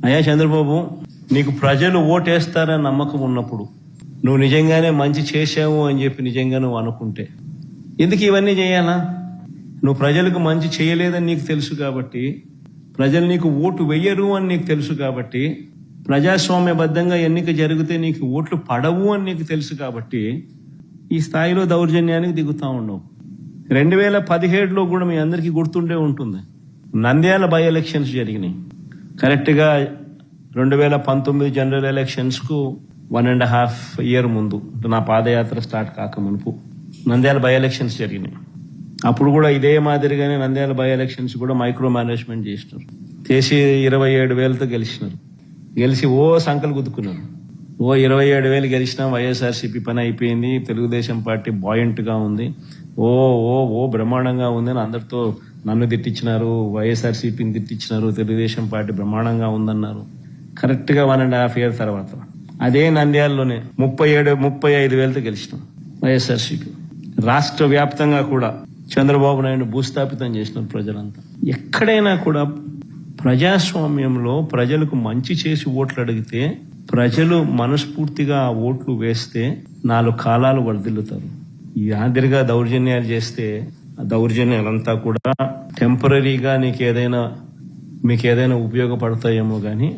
అయ్యా చంద్రబాబు, నీకు ప్రజలు ఓటేస్తారని నమ్మకం ఉన్నప్పుడు, నువ్వు నిజంగానే మంచి చేశావు అని చెప్పి నిజంగా నువ్వు అనుకుంటే ఎందుకు ఇవన్నీ చేయాలా? నువ్వు ప్రజలకు మంచి చేయలేదని నీకు తెలుసు కాబట్టి, ప్రజలు నీకు ఓటు వెయ్యరు అని నీకు తెలుసు కాబట్టి, ప్రజాస్వామ్యబద్ధంగా ఎన్నిక జరిగితే నీకు ఓట్లు పడవు అని నీకు తెలుసు కాబట్టి ఈ స్థాయిలో దౌర్జన్యానికి దిగుతా ఉండవు. 2017లో కూడా మీ అందరికీ గుర్తుండే ఉంటుంది, నంద్యాల బై ఎలక్షన్స్ జరిగినాయి. కరెక్ట్గా 2019 జనరల్ ఎలక్షన్స్కు 1.5 year ముందు, నా పాదయాత్ర స్టార్ట్ కాక మునుపు నంద్యాల బై ఎలక్షన్స్ జరిగినాయి. అప్పుడు కూడా ఇదే మాదిరిగానే నంద్యాల బై ఎలక్షన్స్ కూడా మైక్రో మేనేజ్మెంట్ చేసినారు. చేసి 27,000తో గెలిచినారు. గెలిచి సంకలు గుద్దుకున్నారు. 27,000 గెలిచినా వైఎస్ఆర్సీపీ పని అయిపోయింది, తెలుగుదేశం పార్టీ బాయింట్గా ఉంది, బ్రహ్మాండంగా ఉంది అని అందరితో నన్ను తిట్టించినారు, వైఎస్ఆర్సీపీని తిట్టించినారు, తెలుగుదేశం పార్టీ బ్రహ్మాండంగా ఉందన్నారు. కరెక్ట్గా 1.5 year తర్వాత అదే నంద్యాలలోనే 35,000తో గెలిచినాం వైఎస్ఆర్సీపీ. రాష్ట్ర వ్యాప్తంగా కూడా చంద్రబాబు నాయుడు భూస్థాపితం చేసినారు ప్రజలంతా. ఎక్కడైనా కూడా ప్రజాస్వామ్యంలో ప్రజలకు మంచి చేసి ఓట్లు అడిగితే, ప్రజలు మనస్ఫూర్తిగా ఆ ఓట్లు వేస్తే 4 కాలాలు వర్ధిల్లుతారు. ఈ ఆదిరిగా దౌర్జన్యాలు చేస్తే ఆ దౌర్జన్యాలంతా కూడా టెంపరీగా మీకు ఏదైనా ఉపయోగపడతాయేమో కానీ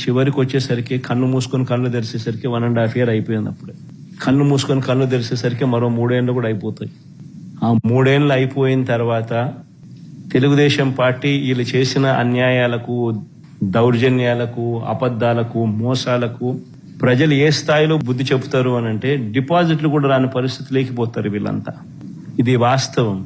చివరికి వచ్చేసరికి కన్ను మూసుకొని కళ్ళు తెరిచేసరికి 1.5 year అయిపోయింది. అప్పుడే కన్ను మూసుకొని కళ్ళు తెరిచేసరికి మరో 3 ఏళ్ళు కూడా అయిపోతాయి. ఆ 3 ఏళ్ళు అయిపోయిన తర్వాత తెలుగుదేశం పార్టీ వీళ్ళు చేసిన అన్యాయాలకు, దౌర్జన్యాలకు, అబద్ధాలకు, మోసాలకు ప్రజలు ఏ స్థాయిలో బుద్ధి చెబుతారు అని అంటే డిపాజిట్లు కూడా రాని పరిస్థితి లేకపోతారు వీళ్ళంతా. ఇది వాస్తవం.